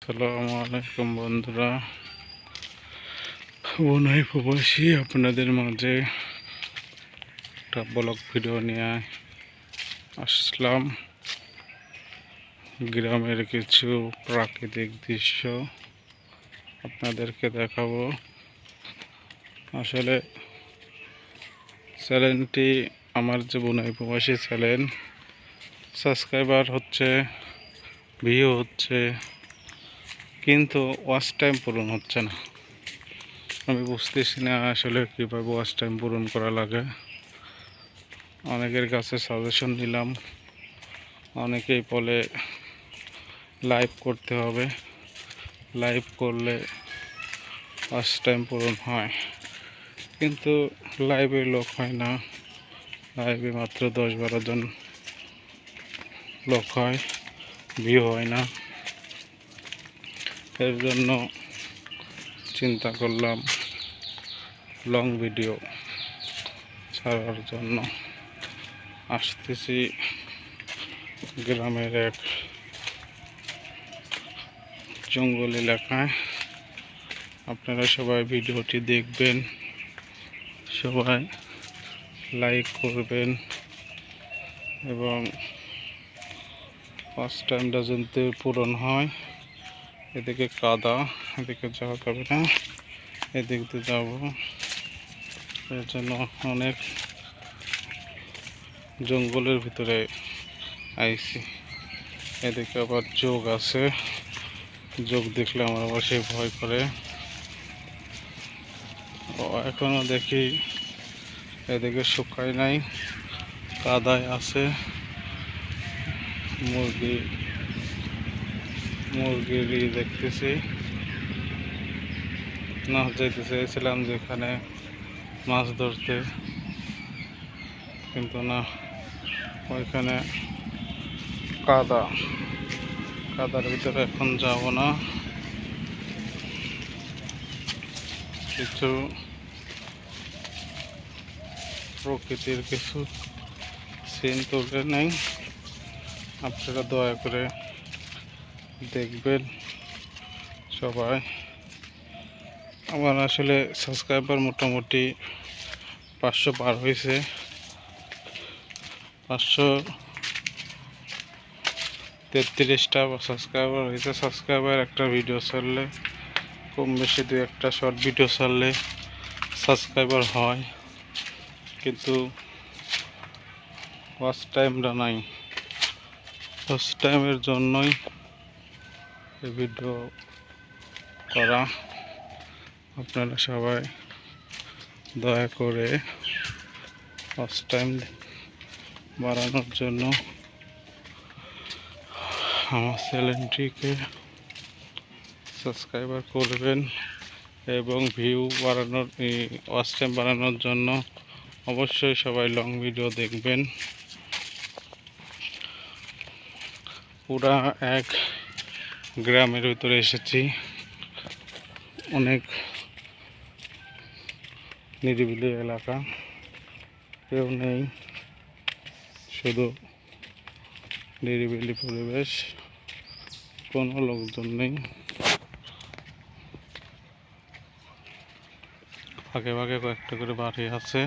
আসসালামু আলাইকুম বন্ধুরা, বনাই প্রবাসী আপনাদের মাঝে একটা ব্লগ ভিডিও নিয়ে আসলাম। গ্রামের কিছু প্রাকৃতিক দৃশ্য আপনাদেরকে দেখাবো। আসলে চ্যানেলটি আমার যে বনাই প্রবাসী চ্যানেল, সাবস্ক্রাইবার হচ্ছে, ভিউ হচ্ছে, কিন্তু ওয়াচ টাইম পূরণ হচ্ছে না। আমি বুঝতেছি না আসলে কীভাবে ওয়াচ টাইম পূরণ করা লাগে। অনেকের কাছে সাজেশন নিলাম, অনেকেই বলে লাইভ করতে হবে, লাইভ করলে ওয়াচ টাইম পূরণ হয়, কিন্তু লাইভে লোক হয় না। লাইভে মাত্র 10-12 জন লোক হয়, ভিউ হয় না। এর জন্য চিন্তা করলাম লং ভিডিও ছাড়ার জন্য। আসতেছি গ্রামের এক জঙ্গল এলাকায়। আপনারা সবাই ভিডিওটি দেখবেন, সবাই লাইক করবেন এবং ওয়াচ টাইমটা যদি পূরণ হয়। এদিকে কাদা, এদিকে যাওয়া যাবে না, এদিক দিয়ে যাবো। এর জন্য অনেক জঙ্গলের ভিতরে আইছি। এদিকে আবার যোগ আছে, যোগ দেখলে আমার আবার সে ভয় করে। এখনো দেখি এদিকে শুকায় নাই, কাদায় আছে। মুরগির দেখতেছি না, যেতে চেয়েছিলাম যেখানে মাছ ধরতে, কিন্তু না, ওইখানে কাদার ভিতরে এখন যাব না। কিছু প্রকৃতির কিছু সিন তুলে নেই, আপনারা দয়া করে দেখবেন সবাই। আমার আসলে সাবস্ক্রাইবার মোটামুটি 500 পার হয়েছে। 533টা সাবস্ক্রাইবার হয়েছে। সাবস্ক্রাইবার একটা ভিডিও ছাড়লে, কম বেশি 2-1টা শর্ট ভিডিও ছাড়লে সাবস্ক্রাইবার হয়, কিন্তু ওয়াচ টাইমটা নাই। ওয়াচ টাইমের জন্যই এই ভিডিও করা। আপনারা সবাই দয়া করে ওয়াচ টাইম বাড়ানোর জন্য আমার চ্যানেলটিকে সাবস্ক্রাইবার করবেন এবং ভিউ বাড়ানোর, ওয়াচ টাইম বাড়ানোর জন্য অবশ্যই সবাই লং ভিডিও দেখবেন। পুরা এক গ্রামের ভিতরে এসেছি, অনেক নিরিবিলি এলাকা, কেউ নেই, শুধু নিরিবিলি পরিবেশ, কোনো লোকজন নেই। ভাগে ভাগে কয়েকটা করে বাড়ি আছে।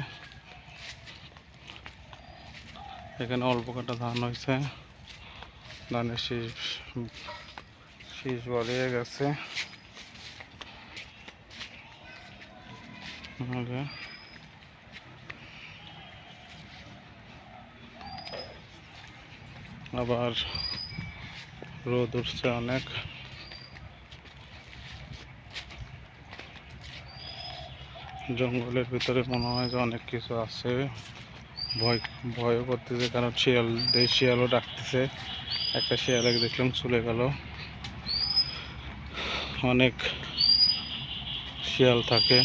এখানে অল্প কটা ধান হয়েছে, ধানের শীষ বাড়িয়ে গেছে। আবার রোদ উঠছে অনেক। জঙ্গলের ভিতরে মনে হয় যে অনেক কিছু আছে, ভয়ও করতেছে, কারণ শিয়ালও ডাকতেছে। একটা শিয়ালকে দেখলাম চলে গেল। অনেক শিয়াল থাকে,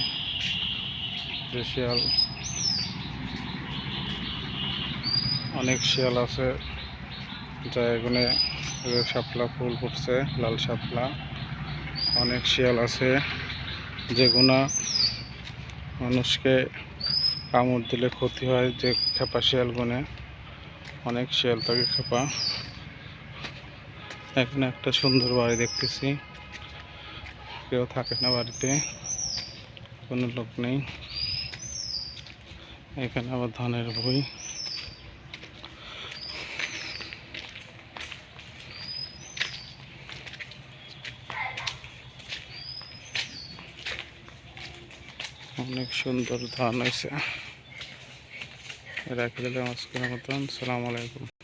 অনেক শিয়াল আছে, যা এখানে শাপলা ফুল ফুটছে, লাল শাপলা। অনেক শিয়াল আছে যেগুলো মানুষকে কামড় দিলে ক্ষতি হয়, যে খেপা শিয়াল গুনে। অনেক শিয়াল থাকে খেপা। এখানে একটা সুন্দর বাড়ি দেখতেছি, কেউ থাকে না বাড়িতে, কোনো লোক নেই। এখানে আবার ধানের ভুঁই। অনেক সুন্দর ধান হয়েছে। রাখি দিলাম আজকের মতন। সালাম আলাইকুম।